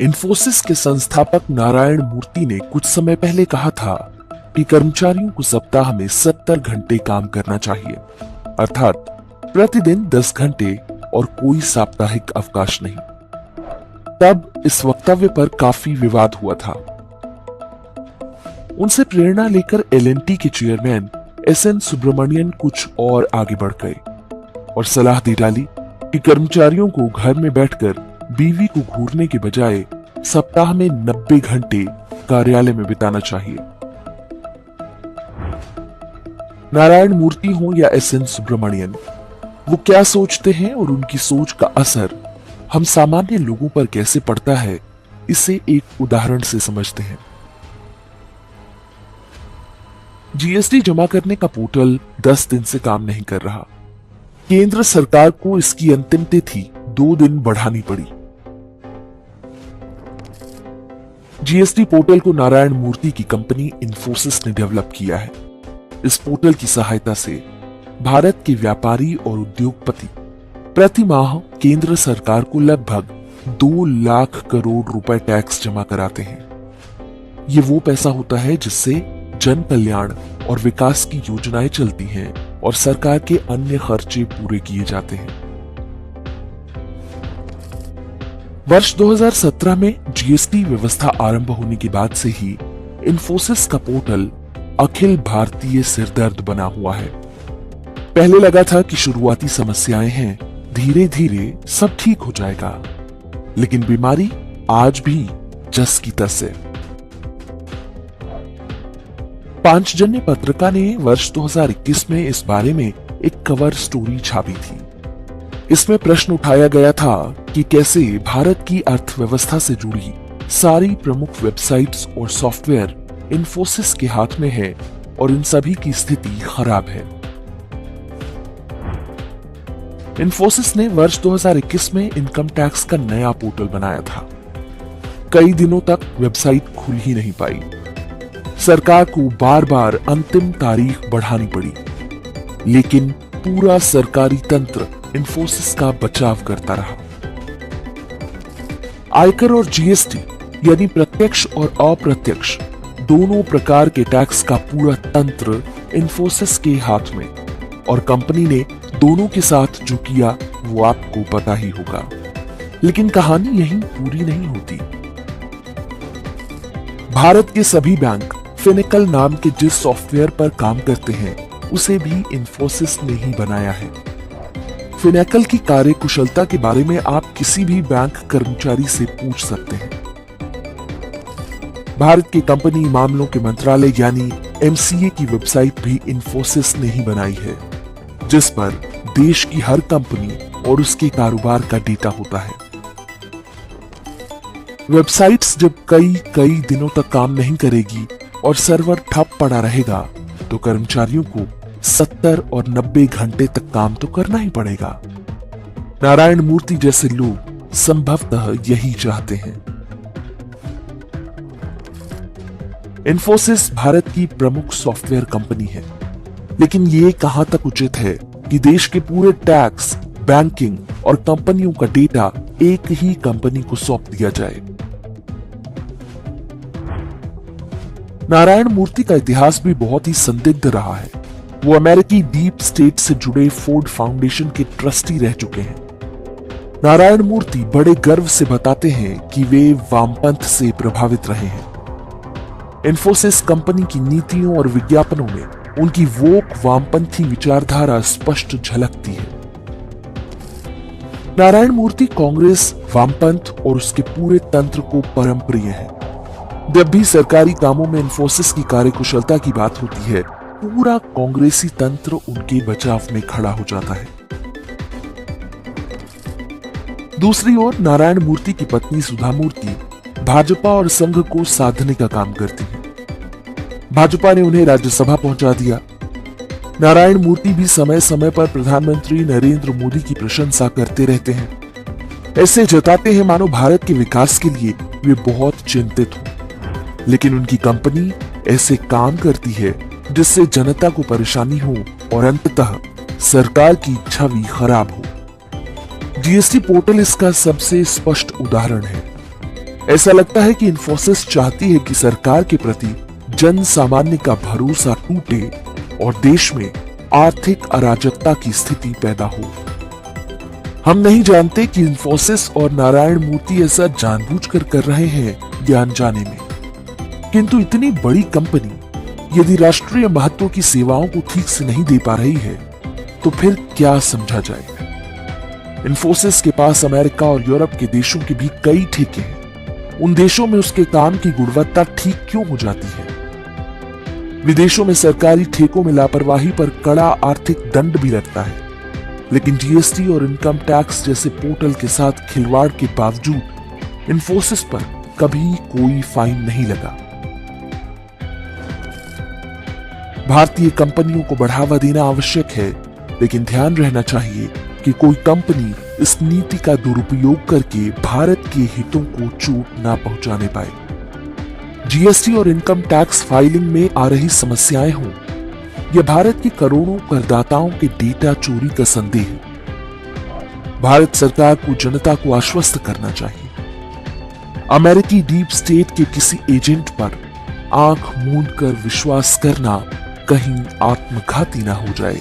इन्फोसिस के संस्थापक नारायण मूर्ति ने कुछ समय पहले कहा था कि कर्मचारियों को सप्ताह में 70 घंटे काम करना चाहिए, अर्थात प्रतिदिन 10 घंटे और कोई साप्ताहिक अवकाश नहीं। तब इस वक्तव्य पर काफी विवाद हुआ था। उनसे प्रेरणा लेकर एल&टी के चेयरमैन एस.एन. सुब्रमण्यन कुछ और आगे बढ़ गए और सलाह दी डाली कि कर्मचारियों को घर में बैठकर बीवी को घूरने के बजाय सप्ताह में 90 घंटे कार्यालय में बिताना चाहिए। नारायण मूर्ति हो या एस.एन. सुब्रमण्यन, वो क्या सोचते हैं और उनकी सोच का असर हम सामान्य लोगों पर कैसे पड़ता है, इसे एक उदाहरण से समझते हैं। जीएसटी जमा करने का पोर्टल 10 दिन से काम नहीं कर रहा। केंद्र सरकार को इसकी अंतिम तिथि 2 दिन बढ़ानी पड़ी। जीएसटी पोर्टल को नारायण मूर्ति की कंपनी इन्फोसिस ने डेवलप किया है। इस पोर्टल की सहायता से भारत के व्यापारी और उद्योगपति प्रति माह केंद्र सरकार को लगभग 2 लाख करोड़ रुपए टैक्स जमा कराते हैं। ये वो पैसा होता है जिससे जन कल्याण और विकास की योजनाएं चलती हैं और सरकार के अन्य खर्चे पूरे किए जाते हैं। वर्ष 2017 में जीएसटी व्यवस्था आरंभ होने के बाद से ही इन्फोसिस का पोर्टल अखिल भारतीय सिरदर्द बना हुआ है। पहले लगा था कि शुरुआती समस्याएं हैं, धीरे धीरे सब ठीक हो जाएगा, लेकिन बीमारी आज भी जस की तस है। पांचजन्य पत्रिका ने वर्ष 2021 में इस बारे में एक कवर स्टोरी छापी थी। इसमें प्रश्न उठाया गया था कि कैसे भारत की अर्थव्यवस्था से जुड़ी सारी प्रमुख वेबसाइट्स और सॉफ्टवेयर इन्फोसिस के हाथ में है और इन सभी की स्थिति खराब है। इन्फोसिस ने वर्ष 2021 में इनकम टैक्स का नया पोर्टल बनाया था। कई दिनों तक वेबसाइट खुल ही नहीं पाई। सरकार को बार बार अंतिम तारीख बढ़ानी पड़ी, लेकिन पूरा सरकारी तंत्र इन्फोसिस का बचाव करता रहा। आयकर और जीएसटी यानी प्रत्यक्ष और अप्रत्यक्ष दोनों प्रकार के टैक्स का पूरा तंत्र इन्फोसिस के हाथ में, और कंपनी ने दोनों के साथ जो किया वो आपको पता ही होगा। लेकिन कहानी यहीं पूरी नहीं होती। भारत के सभी बैंक फिनिकल नाम के जिस सॉफ्टवेयर पर काम करते हैं उसे भी इन्फोसिस ने ही बनाया है। फिनिकल की कार्यकुशलता के बारे में आप किसी भी बैंक कर्मचारी से पूछ सकते हैं। भारत के कंपनी मामलों के मंत्रालय यानी एमसीए की वेबसाइट भी इन्फोसिस ने ही बनाई है, जिस पर देश की हर कंपनी और उसके कारोबार का डेटा होता है। वेबसाइट्स जब कई दिनों तक काम नहीं करेगी और सर्वर ठप पड़ा रहेगा तो कर्मचारियों को 70 और 90 घंटे तक काम तो करना ही पड़ेगा। नारायण मूर्ति जैसे लोग संभवतः यही चाहते हैं। इन्फोसिस भारत की प्रमुख सॉफ्टवेयर कंपनी है, लेकिन ये कहां तक उचित है कि देश के पूरे टैक्स, बैंकिंग और कंपनियों का डेटा एक ही कंपनी को सौंप दिया जाए। नारायण मूर्ति का इतिहास भी बहुत ही संदिग्ध रहा है। वो अमेरिकी डीप स्टेट से जुड़े फोर्ड फाउंडेशन के ट्रस्टी रह चुके हैं। नारायण मूर्ति बड़े गर्व से बताते हैं कि वे वामपंथ से प्रभावित रहे हैं। इन्फोसिस कंपनी की नीतियों और विज्ञापनों में उनकी वोक वामपंथी विचारधारा स्पष्ट झलकती है। नारायण मूर्ति कांग्रेस, वामपंथ और उसके पूरे तंत्र को परम प्रिय है। जब भी सरकारी कामों में इन्फोसिस की कार्यकुशलता की बात होती है, पूरा कांग्रेसी तंत्र उनके बचाव में खड़ा हो जाता है। दूसरी ओर नारायण मूर्ति की पत्नी सुधा मूर्ति भाजपा और संघ को साधने का काम करती है। भाजपा ने उन्हें राज्यसभा पहुंचा दिया। नारायण मूर्ति भी समय समय पर प्रधानमंत्री नरेंद्र मोदी की प्रशंसा करते रहते हैं। ऐसे जताते हैं मानो भारत के विकास के लिए वे बहुत चिंतित हों, लेकिन उनकी कंपनी ऐसे काम करती है जिससे जनता को परेशानी हो और अंततः सरकार की छवि खराब हो। जीएसटी पोर्टल इसका सबसे स्पष्ट उदाहरण है। ऐसा लगता है कि इन्फोसिस चाहती है कि सरकार के प्रति जन सामान्य का भरोसा टूटे और देश में आर्थिक अराजकता की स्थिति पैदा हो। हम नहीं जानते कि इन्फोसिस और नारायण मूर्ति ऐसा जानबूझकर कर रहे हैं या अनजाने में, किंतु इतनी बड़ी कंपनी यदि राष्ट्रीय महत्व की सेवाओं को ठीक से नहीं दे पा रही है तो फिर क्या समझा जाए। इन्फोसिस के पास अमेरिका और यूरोप के देशों के भी कई ठेके हैं। उन देशों में उसके काम की गुणवत्ता ठीक क्यों हो जाती है? विदेशों में सरकारी ठेकों में लापरवाही पर कड़ा आर्थिक दंड भी लगता है, लेकिन जीएसटी और इनकम टैक्स जैसे पोर्टल के साथ खिलवाड़ के बावजूद इन्फोसिस पर कभी कोई फाइन नहीं लगा। भारतीय कंपनियों को बढ़ावा देना आवश्यक है, लेकिन ध्यान रहना चाहिए कि कोई कंपनी इस नीति का दुरुपयोग करके भारत के हितों को चोट ना पहुंचाने पाए। जीएसटी और इनकम टैक्स फाइलिंग में आ रही समस्याएं हों या भारत के करोड़ों करदाताओं के डेटा चोरी का संदेह, भारत सरकार को जनता को आश्वस्त करना चाहिए। अमेरिकी डीप स्टेट के किसी एजेंट पर आंख मूंद कर विश्वास करना कहीं आत्मघाती ना हो जाए।